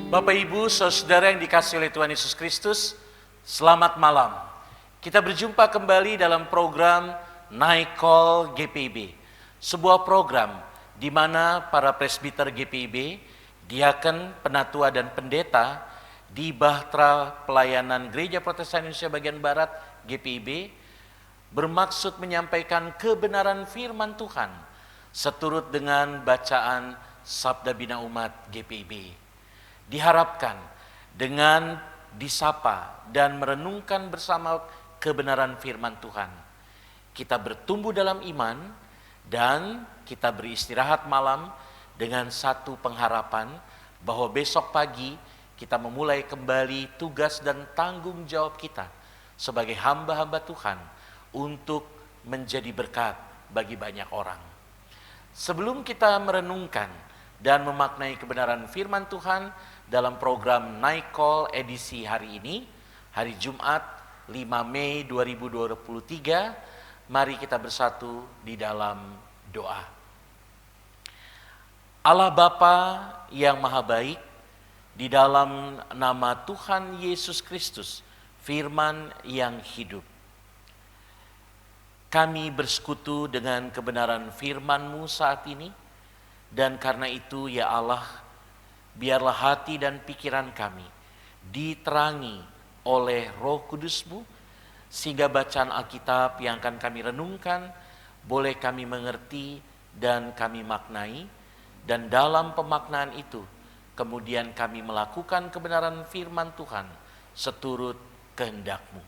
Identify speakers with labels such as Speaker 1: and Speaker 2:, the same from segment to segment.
Speaker 1: Bapak Ibu, saudara yang dikasihi oleh Tuhan Yesus Kristus, selamat malam. Kita berjumpa kembali dalam program Night Call GPIB, sebuah program di mana para presbiter GPIB, diaken, penatua dan pendeta di Bahtera Pelayanan Gereja Protestan Indonesia Bagian Barat GPIB bermaksud menyampaikan kebenaran firman Tuhan seturut dengan bacaan Sabda Bina Umat GPIB. Diharapkan dengan disapa dan merenungkan bersama kebenaran firman Tuhan, kita bertumbuh dalam iman dan kita beristirahat malam dengan satu pengharapan bahwa besok pagi kita memulai kembali tugas dan tanggung jawab kita sebagai hamba-hamba Tuhan untuk menjadi berkat bagi banyak orang. Sebelum kita merenungkan dan memaknai kebenaran firman Tuhan dalam program Night Call edisi hari ini, hari Jumat 5 Mei 2023, mari kita bersatu di dalam doa. Allah Bapa yang Maha Baik, di dalam nama Tuhan Yesus Kristus, firman yang hidup, kami bersekutu dengan kebenaran firman-Mu saat ini, dan karena itu ya Allah, biarlah hati dan pikiran kami diterangi oleh Roh Kudus-Mu, sehingga bacaan Alkitab yang akan kami renungkan boleh kami mengerti dan kami maknai, dan dalam pemaknaan itu kemudian kami melakukan kebenaran firman Tuhan seturut kehendak-Mu.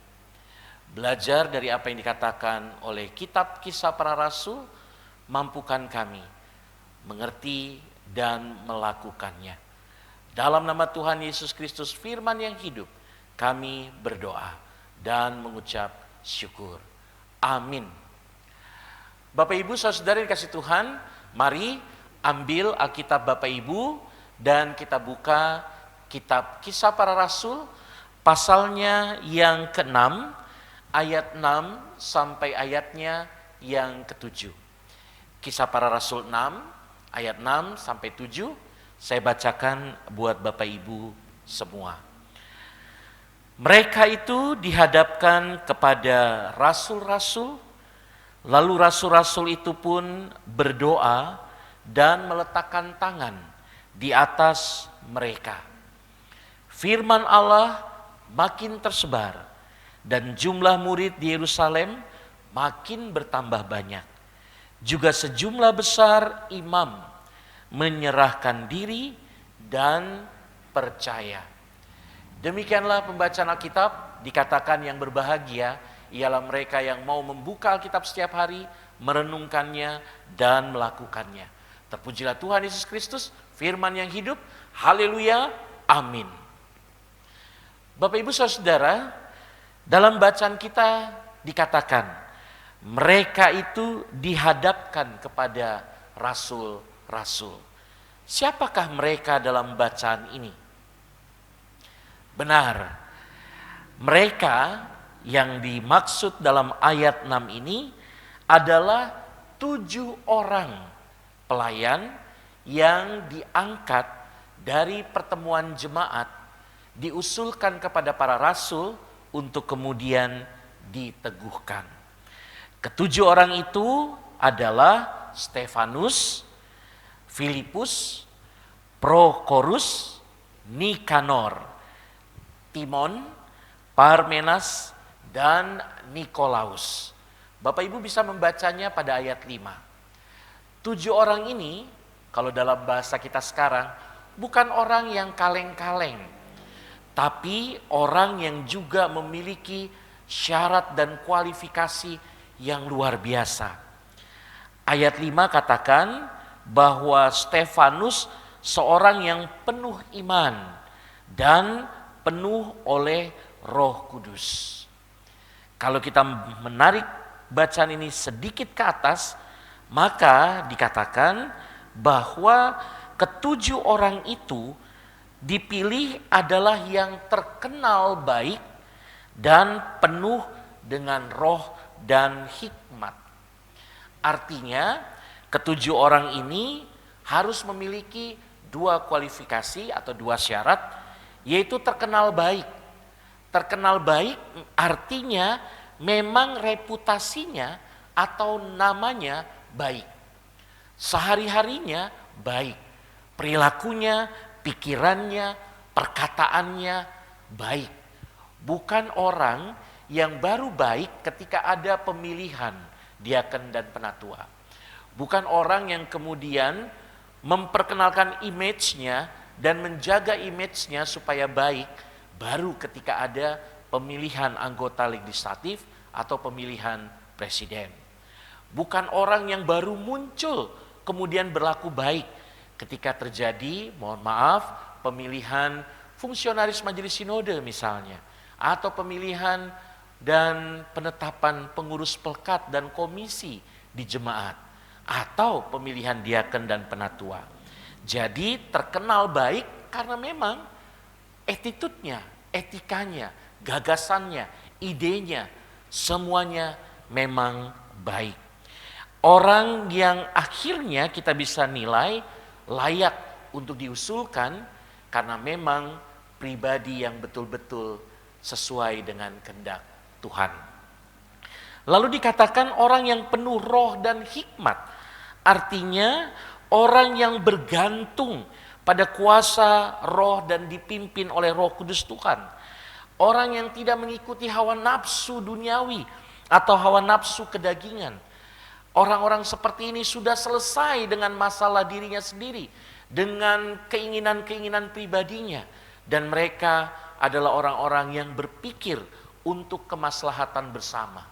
Speaker 1: Belajar dari apa yang dikatakan oleh kitab Kisah Para Rasul, mampukan kami mengerti dan melakukannya. Dalam nama Tuhan Yesus Kristus, firman yang hidup, kami berdoa dan mengucap syukur. Amin. Bapak Ibu, saudara yang dikasihi Tuhan, mari ambil Alkitab Bapak Ibu dan kita buka kitab Kisah Para Rasul, pasalnya yang ke-6, ayat 6 sampai ayatnya yang ke-7. Kisah Para Rasul 6, ayat 6 sampai 7. Saya bacakan buat Bapak Ibu semua. Mereka itu dihadapkan kepada rasul-rasul, lalu rasul-rasul itu pun berdoa dan meletakkan tangan di atas mereka. Firman Allah makin tersebar dan jumlah murid di Yerusalem makin bertambah banyak. Juga sejumlah besar imam menyerahkan diri dan percaya. Demikianlah pembacaan Alkitab. Dikatakan yang berbahagia ialah mereka yang mau membuka Alkitab setiap hari, merenungkannya dan melakukannya. Terpujilah Tuhan Yesus Kristus, firman yang hidup. Haleluya, amin. Bapak Ibu saudara, dalam bacaan kita dikatakan mereka itu dihadapkan kepada rasul-rasul. Siapakah mereka dalam bacaan ini? Benar, mereka yang dimaksud dalam ayat 6 ini adalah 7 orang pelayan yang diangkat dari pertemuan jemaat, diusulkan kepada para rasul untuk kemudian diteguhkan. Ketujuh orang itu adalah Stefanus, Filipus, Prokorus, Nikanor, Timon, Parmenas, dan Nikolaus. Bapak Ibu bisa membacanya pada ayat 5. 7 orang ini, kalau dalam bahasa kita sekarang, bukan orang yang kaleng-kaleng, tapi orang yang juga memiliki syarat dan kualifikasi yang luar biasa. Ayat 5 katakan bahwa Stefanus seorang yang penuh iman dan penuh oleh Roh Kudus. Kalau kita menarik bacaan ini sedikit ke atas, maka dikatakan bahwa ketujuh orang itu dipilih adalah yang terkenal baik dan penuh dengan roh dan hikmat. Artinya ketujuh orang ini harus memiliki dua kualifikasi atau dua syarat, yaitu terkenal baik. Terkenal baik artinya memang reputasinya atau namanya baik. Sehari-harinya baik. Perilakunya, pikirannya, perkataannya baik. Bukan orang yang baru baik ketika ada pemilihan diaken dan penatua. Bukan orang yang kemudian memperkenalkan image-nya dan menjaga image-nya supaya baik baru ketika ada pemilihan anggota legislatif atau pemilihan presiden. Bukan orang yang baru muncul kemudian berlaku baik ketika terjadi, mohon maaf, pemilihan fungsionaris majelis sinode misalnya, atau pemilihan dan penetapan pengurus pelkat dan komisi di jemaat, atau pemilihan diaken dan penatua. Jadi terkenal baik karena memang attitude-nya, etikanya, gagasannya, idenya, semuanya memang baik. Orang yang akhirnya kita bisa nilai layak untuk diusulkan karena memang pribadi yang betul-betul sesuai dengan kehendak Tuhan. Lalu dikatakan orang yang penuh roh dan hikmat, artinya orang yang bergantung pada kuasa roh dan dipimpin oleh Roh Kudus Tuhan. Orang yang tidak mengikuti hawa nafsu duniawi atau hawa nafsu kedagingan. Orang-orang seperti ini sudah selesai dengan masalah dirinya sendiri, dengan keinginan-keinginan pribadinya, dan mereka adalah orang-orang yang berpikir untuk kemaslahatan bersama.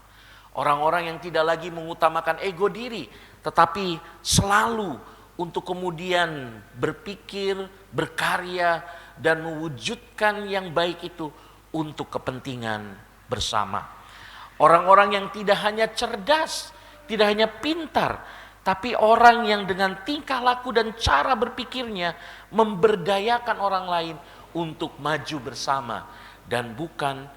Speaker 1: Orang-orang yang tidak lagi mengutamakan ego diri, tetapi selalu untuk kemudian berpikir, berkarya, dan mewujudkan yang baik itu untuk kepentingan bersama. Orang-orang yang tidak hanya cerdas, tidak hanya pintar, tapi orang yang dengan tingkah laku dan cara berpikirnya memberdayakan orang lain untuk maju bersama dan bukan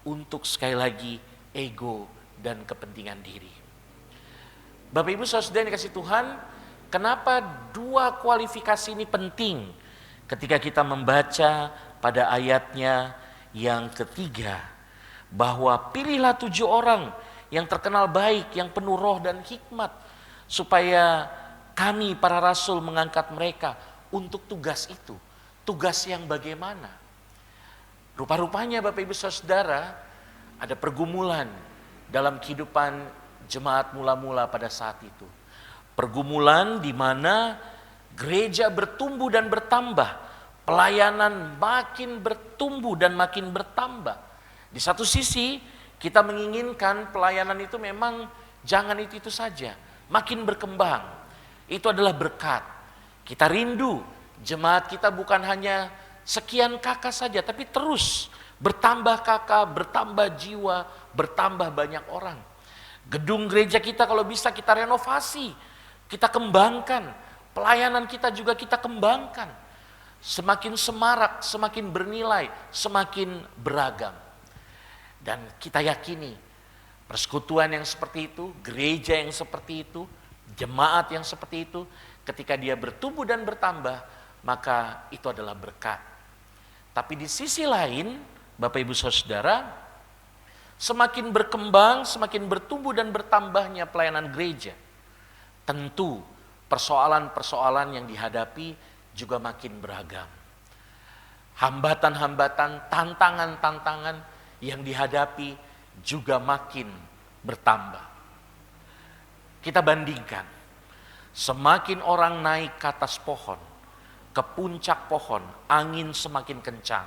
Speaker 1: untuk sekali lagi ego dan kepentingan diri. Bapak Ibu Saudara yang dikasihi Tuhan, kenapa dua kualifikasi ini penting ketika kita membaca pada ayatnya yang ketiga, bahwa pilihlah 7 orang yang terkenal baik, yang penuh roh dan hikmat, supaya kami para rasul mengangkat mereka untuk tugas itu. Tugas yang bagaimana? Rupa-rupanya Bapak Ibu Saudara, ada pergumulan dalam kehidupan jemaat mula-mula pada saat itu. Pergumulan di mana gereja bertumbuh dan bertambah, pelayanan makin bertumbuh dan makin bertambah. Di satu sisi kita menginginkan pelayanan itu memang jangan itu saja, makin berkembang. Itu adalah berkat. Kita rindu jemaat kita bukan hanya sekian kakak saja, tapi terus bertambah kakak, bertambah jiwa, bertambah banyak orang. Gedung gereja kita kalau bisa kita renovasi, kita kembangkan. Pelayanan kita juga kita kembangkan. Semakin semarak, semakin bernilai, semakin beragam. Dan kita yakini persekutuan yang seperti itu, gereja yang seperti itu, jemaat yang seperti itu, ketika dia bertumbuh dan bertambah, maka itu adalah berkat. Tapi di sisi lain, Bapak Ibu Saudara, semakin berkembang, semakin bertumbuh dan bertambahnya pelayanan gereja, tentu persoalan-persoalan yang dihadapi juga makin beragam. Hambatan-hambatan, tantangan-tantangan yang dihadapi juga makin bertambah. Kita bandingkan, semakin orang naik ke atas pohon, ke puncak pohon, angin semakin kencang,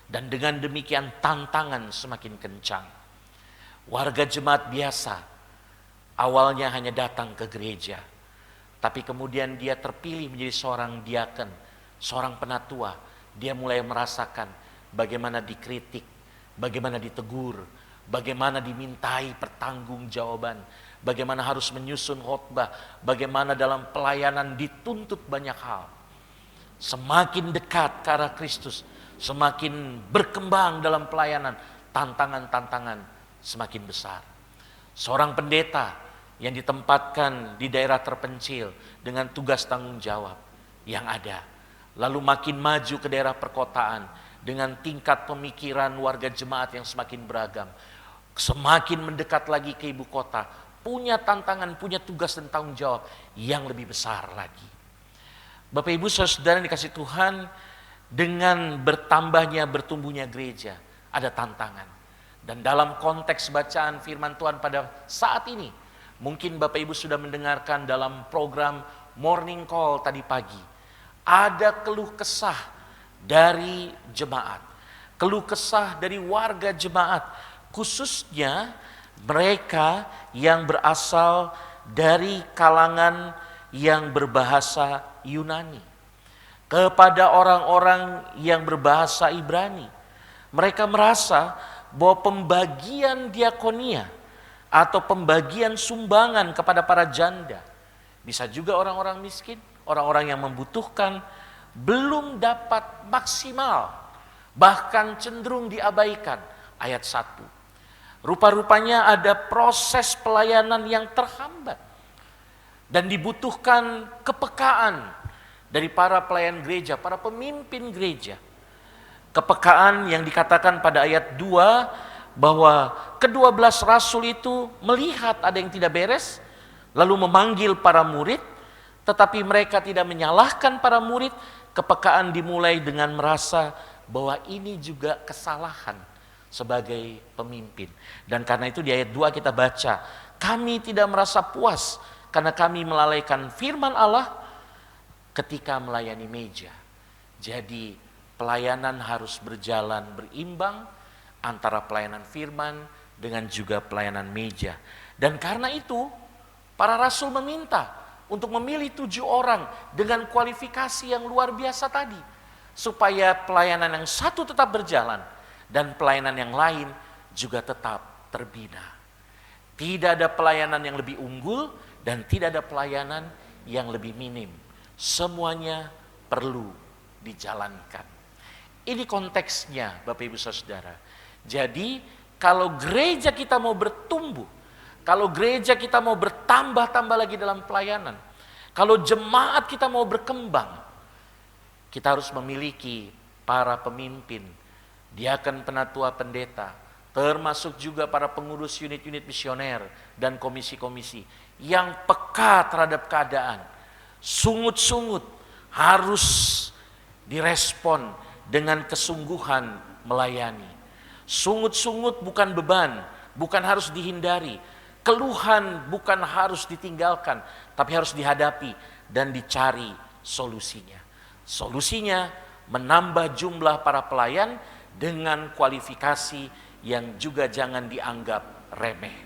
Speaker 1: dan dengan demikian tantangan semakin kencang. Warga jemaat biasa awalnya hanya datang ke gereja, tapi kemudian dia terpilih menjadi seorang diaken, seorang penatua. Dia mulai merasakan bagaimana dikritik, bagaimana ditegur, bagaimana dimintai pertanggungjawaban, bagaimana harus menyusun khotbah, bagaimana dalam pelayanan dituntut banyak hal. Semakin dekat ke arah Kristus, semakin berkembang dalam pelayanan, tantangan-tantangan semakin besar. Seorang pendeta yang ditempatkan di daerah terpencil dengan tugas tanggung jawab yang ada, lalu makin maju ke daerah perkotaan dengan tingkat pemikiran warga jemaat yang semakin beragam. Semakin mendekat lagi ke ibu kota, punya tantangan, punya tugas dan tanggung jawab yang lebih besar lagi. Bapak Ibu Saudara yang dikasih Tuhan, dengan bertambahnya, bertumbuhnya gereja, ada tantangan. Dan dalam konteks bacaan firman Tuhan pada saat ini, mungkin Bapak Ibu sudah mendengarkan dalam program Morning Call tadi pagi, ada keluh kesah dari jemaat, keluh kesah dari warga jemaat, khususnya mereka yang berasal dari kalangan yang berbahasa Yunani kepada orang-orang yang berbahasa Ibrani. Mereka merasa bahwa pembagian diakonia atau pembagian sumbangan kepada para janda, bisa juga orang-orang miskin, orang-orang yang membutuhkan, belum dapat maksimal, bahkan cenderung diabaikan. Ayat 1. Rupa-rupanya ada proses pelayanan yang terhambat dan dibutuhkan kepekaan dari para pelayan gereja, para pemimpin gereja. Kepekaan yang dikatakan pada ayat 2 bahwa ke-12 rasul itu melihat ada yang tidak beres, lalu memanggil para murid, tetapi mereka tidak menyalahkan para murid. Kepekaan dimulai dengan merasa bahwa ini juga kesalahan sebagai pemimpin. Dan karena itu di ayat 2 kita baca, kami tidak merasa puas karena kami melalaikan firman Allah ketika melayani meja. Jadi pelayanan harus berjalan berimbang antara pelayanan firman dengan juga pelayanan meja. Dan karena itu para rasul meminta untuk memilih 7 orang dengan kualifikasi yang luar biasa tadi, supaya pelayanan yang satu tetap berjalan dan pelayanan yang lain juga tetap terbina. Tidak ada pelayanan yang lebih unggul dan tidak ada pelayanan yang lebih minim. Semuanya perlu dijalankan. Ini konteksnya Bapak Ibu Saudara. Jadi kalau gereja kita mau bertumbuh, kalau gereja kita mau bertambah-tambah lagi dalam pelayanan, kalau jemaat kita mau berkembang, kita harus memiliki para pemimpin, diaken, penatua, pendeta, termasuk juga para pengurus unit-unit misioner dan komisi-komisi yang peka terhadap keadaan, sungut-sungut, harus direspon dengan kesungguhan melayani. Sungut-sungut bukan beban, bukan harus dihindari. Keluhan bukan harus ditinggalkan, tapi harus dihadapi dan dicari solusinya. Solusinya menambah jumlah para pelayan dengan kualifikasi yang juga jangan dianggap remeh.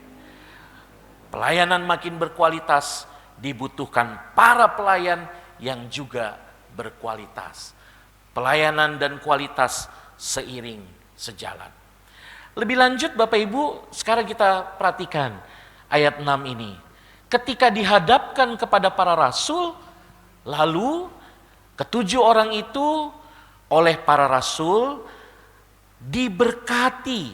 Speaker 1: Pelayanan makin berkualitas, dibutuhkan para pelayan yang juga berkualitas. Pelayanan dan kualitas seiring sejalan. Lebih lanjut Bapak Ibu, sekarang kita perhatikan ayat 6 ini. Ketika dihadapkan kepada para rasul, lalu ke-7 orang itu oleh para rasul diberkati,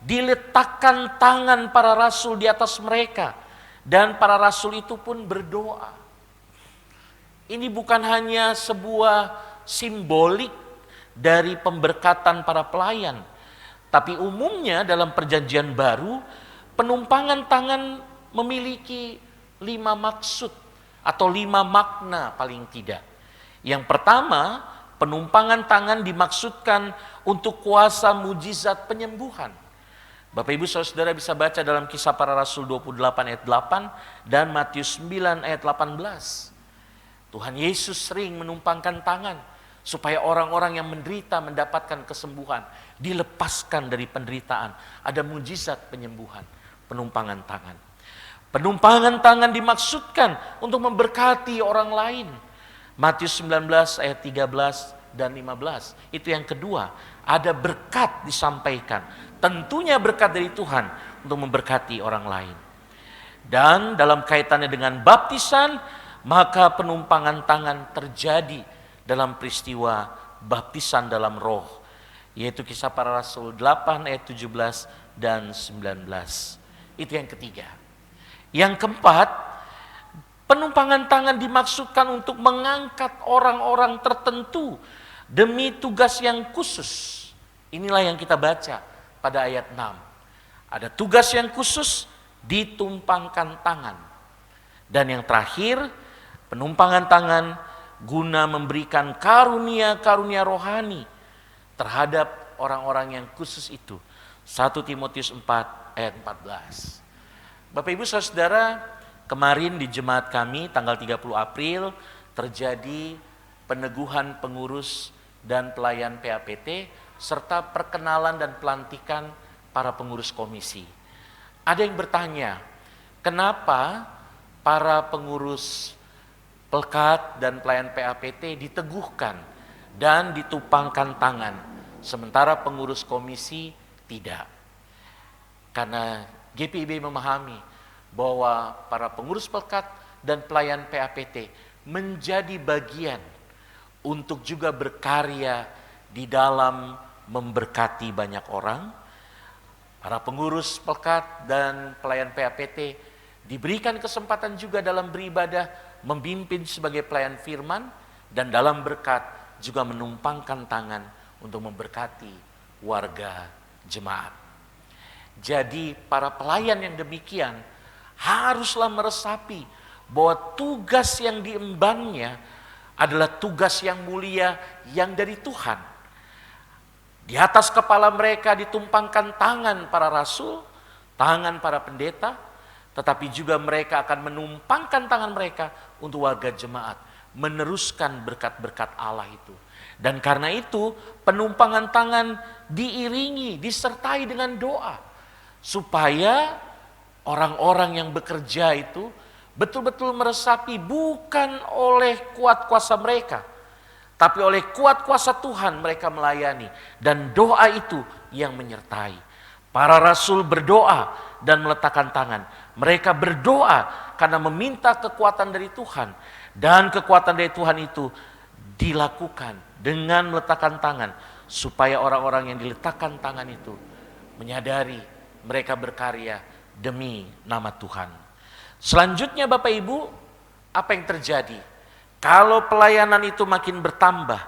Speaker 1: diletakkan tangan para rasul di atas mereka, dan para rasul itu pun berdoa. Ini bukan hanya sebuah simbolik dari pemberkatan para pelayan, tapi umumnya dalam perjanjian baru, penumpangan tangan memiliki 5 maksud atau 5 makna paling tidak. Yang pertama, penumpangan tangan dimaksudkan untuk kuasa mujizat penyembuhan. Bapak Ibu Saudara bisa baca dalam Kisah Para Rasul 28 ayat 8 dan Matius 9 ayat 18. Tuhan Yesus sering menumpangkan tangan supaya orang-orang yang menderita mendapatkan kesembuhan, dilepaskan dari penderitaan. Ada mujizat penyembuhan, penumpangan tangan. Penumpangan tangan dimaksudkan untuk memberkati orang lain. Matius 19 ayat 13 dan 15. Itu yang kedua, ada berkat disampaikan. Tentunya berkat dari Tuhan untuk memberkati orang lain. Dan dalam kaitannya dengan baptisan, maka penumpangan tangan terjadi dalam peristiwa baptisan dalam roh, yaitu Kisah Para Rasul 8 ayat 17 dan 19. Itu yang ketiga. Yang keempat, Penumpangan tangan dimaksudkan untuk mengangkat orang-orang tertentu demi tugas yang khusus. Inilah yang kita baca pada ayat 6. Ada tugas yang khusus, ditumpangkan tangan. Dan yang terakhir, penumpangan tangan guna memberikan karunia-karunia rohani terhadap orang-orang yang khusus itu. 1 Timotius 4 ayat 14. Bapak Ibu Saudara, kemarin di jemaat kami tanggal 30 April terjadi peneguhan pengurus dan pelayan PAPT serta perkenalan dan pelantikan para pengurus komisi. Ada yang bertanya, kenapa para pengurus Pelkat dan pelayan PAPT diteguhkan dan ditumpangkan tangan, sementara pengurus komisi tidak? Karena GPIB memahami bahwa para pengurus Pelkat dan pelayan PAPT menjadi bagian untuk juga berkarya di dalam memberkati banyak orang. Para pengurus Pelkat dan pelayan PAPT diberikan kesempatan juga dalam beribadah, memimpin sebagai pelayan firman, dan dalam berkat juga menumpangkan tangan untuk memberkati warga jemaat. Jadi para pelayan yang demikian haruslah meresapi bahwa tugas yang diembannya adalah tugas yang mulia yang dari Tuhan. Di atas kepala mereka ditumpangkan tangan para rasul, tangan para pendeta, tetapi juga mereka akan menumpangkan tangan mereka untuk warga jemaat, meneruskan berkat-berkat Allah itu. Dan karena itu penumpangan tangan diiringi, disertai dengan doa, supaya orang-orang yang bekerja itu betul-betul meresapi bukan oleh kuat kuasa mereka, tapi oleh kuat kuasa Tuhan mereka melayani. Dan doa itu yang menyertai. Para rasul berdoa dan meletakkan tangan. Mereka berdoa karena meminta kekuatan dari Tuhan. Dan kekuatan dari Tuhan itu dilakukan dengan meletakkan tangan, supaya orang-orang yang diletakkan tangan itu menyadari mereka berkarya demi nama Tuhan. Selanjutnya Bapak Ibu, apa yang terjadi? Kalau pelayanan itu makin bertambah,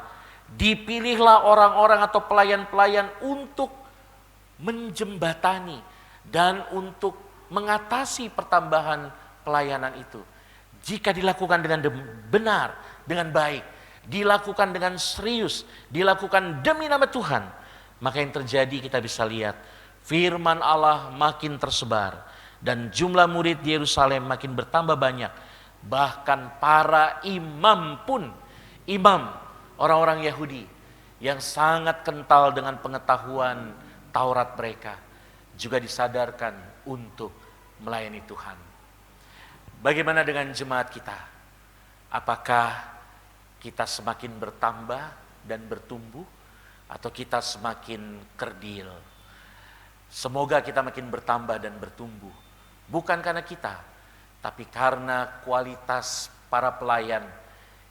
Speaker 1: dipilihlah orang-orang atau pelayan-pelayan untuk menjembatani dan untuk mengatasi pertambahan pelayanan itu. Jika dilakukan dengan benar, dengan baik, dilakukan dengan serius, dilakukan demi nama Tuhan, maka yang terjadi kita bisa lihat firman Allah makin tersebar dan jumlah murid di Yerusalem makin bertambah banyak. Bahkan para imam pun, imam orang-orang Yahudi yang sangat kental dengan pengetahuan Taurat mereka, juga disadarkan untuk melayani Tuhan. Bagaimana dengan jemaat kita? Apakah kita semakin bertambah dan bertumbuh, atau kita semakin kerdil? Semoga kita makin bertambah dan bertumbuh, bukan karena kita, tapi karena kualitas para pelayan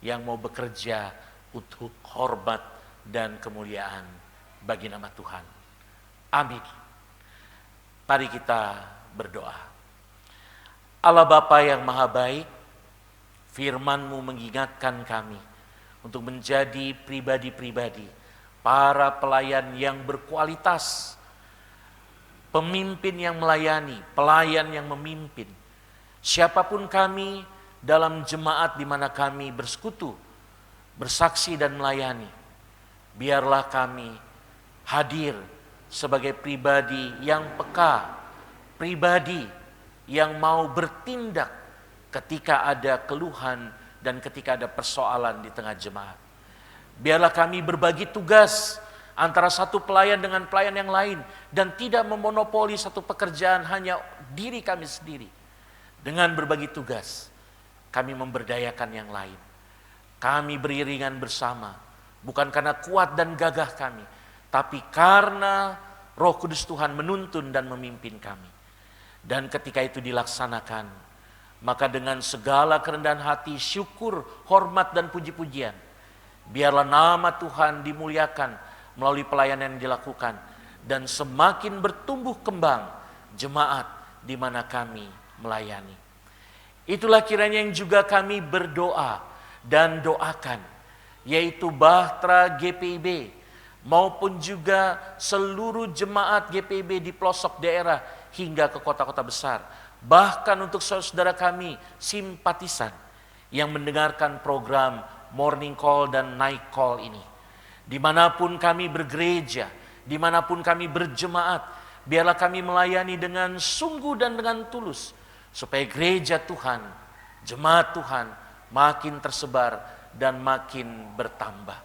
Speaker 1: yang mau bekerja untuk hormat dan kemuliaan bagi nama Tuhan. Amin. Mari kita berdoa. Allah Bapa yang Maha Baik, firman-Mu mengingatkan kami untuk menjadi pribadi-pribadi, para pelayan yang berkualitas, pemimpin yang melayani, pelayan yang memimpin. Siapapun kami dalam jemaat di mana kami bersekutu, bersaksi dan melayani, biarlah kami hadir sebagai pribadi yang peka, pribadi yang mau bertindak ketika ada keluhan dan ketika ada persoalan di tengah jemaat. Biarlah kami berbagi tugas antara satu pelayan dengan pelayan yang lain dan tidak memonopoli satu pekerjaan hanya diri kami sendiri. Dengan berbagi tugas, kami memberdayakan yang lain. Kami beriringan bersama, bukan karena kuat dan gagah kami, tapi karena Roh Kudus Tuhan menuntun dan memimpin kami. Dan ketika itu dilaksanakan, maka dengan segala kerendahan hati, syukur, hormat dan puji-pujian, biarlah nama Tuhan dimuliakan melalui pelayanan yang dilakukan, dan semakin bertumbuh kembang jemaat di mana kami melayani. Itulah kiranya yang juga kami berdoa dan doakan, yaitu Bahtera GPIB maupun juga seluruh jemaat GPIB di pelosok daerah hingga ke kota-kota besar. Bahkan untuk saudara kami simpatisan yang mendengarkan program Morning Call dan Night Call ini. Dimanapun kami bergereja, dimanapun kami berjemaat, biarlah kami melayani dengan sungguh dan dengan tulus, supaya gereja Tuhan, jemaat Tuhan makin tersebar dan makin bertambah.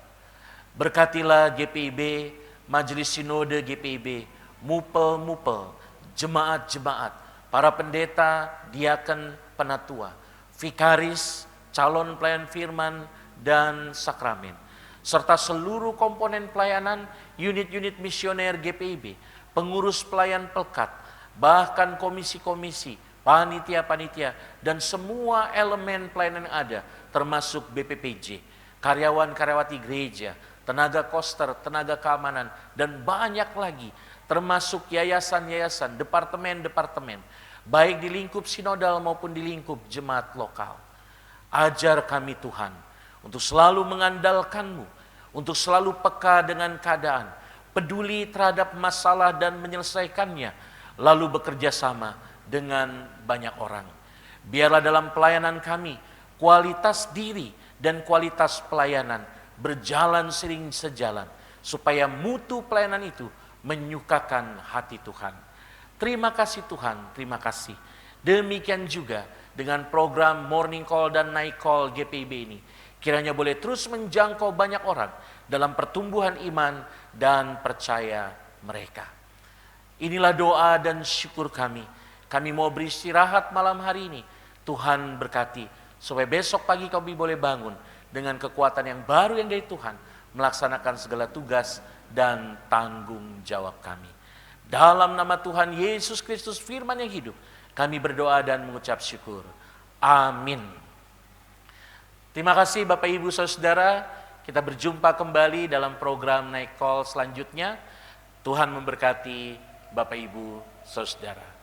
Speaker 1: Berkatilah GPIB, Majelis Sinode GPIB, mupel-mupel, jemaat-jemaat, para pendeta, diaken, penatua, vikaris, calon pelayan firman, dan sakramen, serta seluruh komponen pelayanan, unit-unit misioner GPIB, pengurus pelayan pelkat, bahkan komisi-komisi, panitia-panitia, dan semua elemen pelayanan yang ada, termasuk BPPJ, karyawan-karyawati gereja, tenaga koster, tenaga keamanan, dan banyak lagi, termasuk yayasan-yayasan, departemen-departemen, baik di lingkup sinodal maupun di lingkup jemaat lokal. Ajar kami Tuhan, untuk selalu mengandalkan-Mu, untuk selalu peka dengan keadaan, peduli terhadap masalah dan menyelesaikannya, lalu bekerja sama dengan banyak orang. Biarlah dalam pelayanan kami, kualitas diri dan kualitas pelayanan berjalan sering sejalan, supaya mutu pelayanan itu menyukakan hati Tuhan. Terima kasih Tuhan, terima kasih. Demikian juga dengan program Morning Call dan Night Call GPIB ini, kiranya boleh terus menjangkau banyak orang dalam pertumbuhan iman dan percaya mereka. Inilah doa dan syukur kami. Kami mau beristirahat malam hari ini. Tuhan berkati, supaya besok pagi kami boleh bangun dengan kekuatan yang baru yang dari Tuhan, melaksanakan segala tugas dan tanggung jawab kami. Dalam nama Tuhan Yesus Kristus firman yang hidup, kami berdoa dan mengucap syukur. Amin. Terima kasih Bapak Ibu Saudara, kita berjumpa kembali dalam program Night Call selanjutnya. Tuhan memberkati Bapak Ibu Saudara.